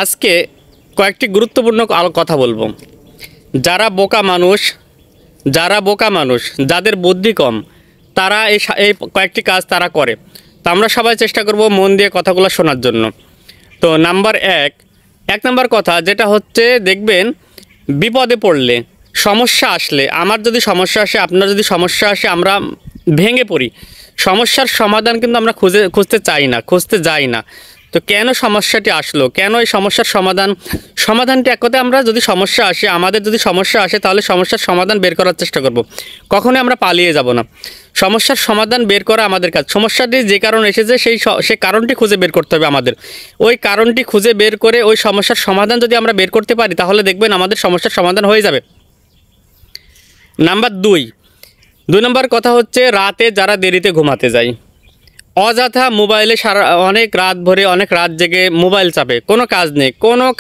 আজকে কয়েকটি গুরুত্বপূর্ণ কথা বলবো। যারা বোকা মানুষ যাদের বুদ্ধি কম তারা এই কয়েকটি কাজ তারা করে। তো আমরা সবাই চেষ্টা করব মন দিয়ে কথাগুলো শোনার জন্য। তো এক নাম্বার কথা যেটা হচ্ছে, দেখবেন বিপদে পড়লে, সমস্যা আসলে, আমার যদি সমস্যা আসে, আপনার যদি সমস্যা আসে, আমরা ভেঙে পড়ি। সমস্যার সমাধান কিন্তু আমরা খুঁজতে যাই না। তো কেন সমস্যাটি আসলো, কেন এই সমস্যার সমাধানটি এক কথায়, আমরা যদি সমস্যা আসে, আমাদের যদি সমস্যা আসে, তাহলে সমস্যার সমাধান বের করার চেষ্টা করব। কখনোই আমরা পালিয়ে যাব না। সমস্যার সমাধান বের করা আমাদের কাজ। সমস্যাটি যে কারণে এসেছে সেই কারণটি খুঁজে বের করতে হবে আমাদের। ওই কারণটি খুঁজে বের করে ওই সমস্যার সমাধান যদি আমরা বের করতে পারি, তাহলে দেখবেন আমাদের সমস্যার সমাধান হয়ে যাবে। নাম্বার দুই নম্বর কথা হচ্ছে, রাতে যারা দেরিতে ঘুমাতে যায়, অযথা মোবাইলে অনেক রাত জেগে মোবাইল চাপে, কোনো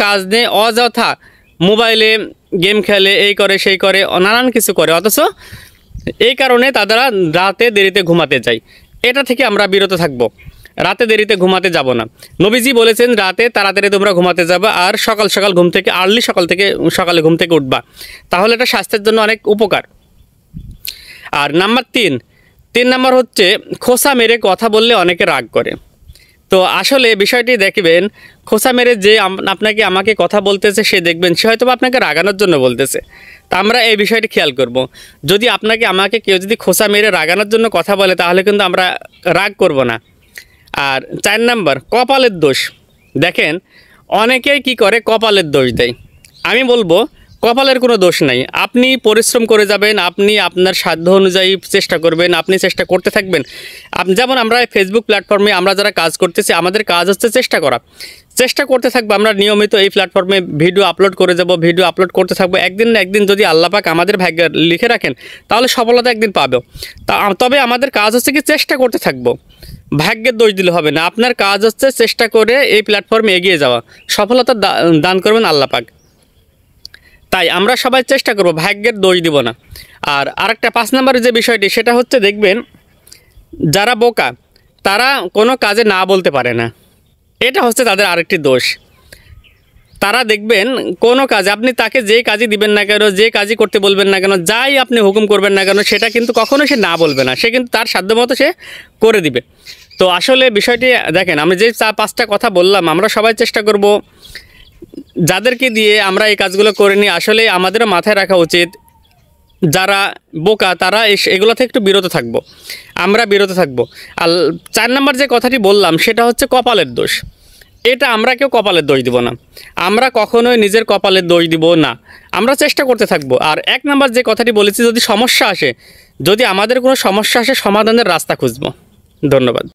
কাজ নেই, অযথা মোবাইলে গেম খেলে, এই করে সেই করে, নানান কিছু করে, অথচ এই কারণে তারা রাতে দেরিতে ঘুমাতে যায়। এটা থেকে আমরা বিরত থাকব। রাতে দেরিতে ঘুমাতে যাব না। নবীজি বলেছেন রাতে তাড়াতাড়ি তোমরা ঘুমাতে যাবে, আর সকাল ঘুম থেকে সকালে ঘুম থেকে উঠবা, তাহলে এটা স্বাস্থ্যের জন্য অনেক উপকার। আর নাম্বার তিন নাম্বার হচ্ছে, খোসা মেরে কথা বললে অনেকে রাগ করে। তো আসলে বিষয়টি দেখবেন, খোসা মেরে যে আমাকে কথা বলতেছে, সে দেখবেন সে হয়তো আপনাকে রাগানোর জন্য বলতেছে। তা আমরা এই বিষয়টি খেয়াল করব। যদি আমাকে কেউ যদি খোসা মেরে রাগানোর জন্য কথা বলে, তাহলে কিন্তু আমরা রাগ করব না। আর 4 নাম্বার, কপালের দোষ। দেখেন অনেকেই কি করে, কপালের দোষ দেয়। আমি বলবো কপালের কোনো দোষ নাই। আপনি পরিশ্রম করে যাবেন, আপনি আপনার সাধ্য অনুযায়ী চেষ্টা করবেন, আপনি চেষ্টা করতে থাকবেন। যেমন আমরা ফেসবুক প্ল্যাটফর্মে আমরা যারা কাজ করতেছি, আমাদের কাজ হচ্ছে চেষ্টা করতে থাকবো। আমরা নিয়মিত এই প্ল্যাটফর্মে ভিডিও আপলোড করে যাব, ভিডিও আপলোড করতে থাকবো। একদিন না একদিন যদি আল্লাহ পাক আমাদের ভাগ্যে লিখে রাখেন, তাহলে সফলতা একদিন পাবো। তবে আমাদের কাজ হচ্ছে কি, চেষ্টা করতে থাকবো। ভাগ্যের দোষ দিলে হবে না। আপনার কাজ হচ্ছে চেষ্টা করে এই প্ল্যাটফর্মে এগিয়ে যাওয়া। সফলতা দান করবেন আল্লাহ পাক। তাই আমরা সবাই চেষ্টা করব, ভাগ্যের দোষ দিব না। আর আরেকটা 5 নম্বরের যে বিষয়টি, সেটা হচ্ছে, দেখবেন যারা বোকা তারা কোনো কাজে না বলতে পারে না। এটা হচ্ছে তাদের আরেকটি দোষ। তারা দেখবেন কোনো কাজে আপনি তাকে যেই কাজই দিবেন না কেন, যে কাজই করতে বলবেন না কেন, যাই আপনি হুকুম করবেন না কেন, সেটা কিন্তু কখনো সে না বলবে না। সে কিন্তু তার সাধ্যমতো সে করে দিবে। তো আসলে বিষয়টি দেখেন, আমি যে 5টা কথা বললাম, আমরা সবাই চেষ্টা করব যাদেরকে দিয়ে আমরা এই কাজগুলো করে নিই। আসলে আমাদেরও মাথায় রাখা উচিত, যারা বোকা তারা এগুলো থেকে একটু বিরত থাকবো, আমরা বিরত থাকবো। আর 4 নম্বর যে কথাটি বললাম, সেটা হচ্ছে কপালের দোষ। এটা আমরা কেউ কপালের দোষ দিব না। আমরা কখনোই নিজের কপালের দোষ দিব না। আমরা চেষ্টা করতে থাকবো। আর 1 নম্বর যে কথাটি বলেছি, যদি আমাদের কোনো সমস্যা আসে, সমাধানের রাস্তা খুঁজবো। ধন্যবাদ।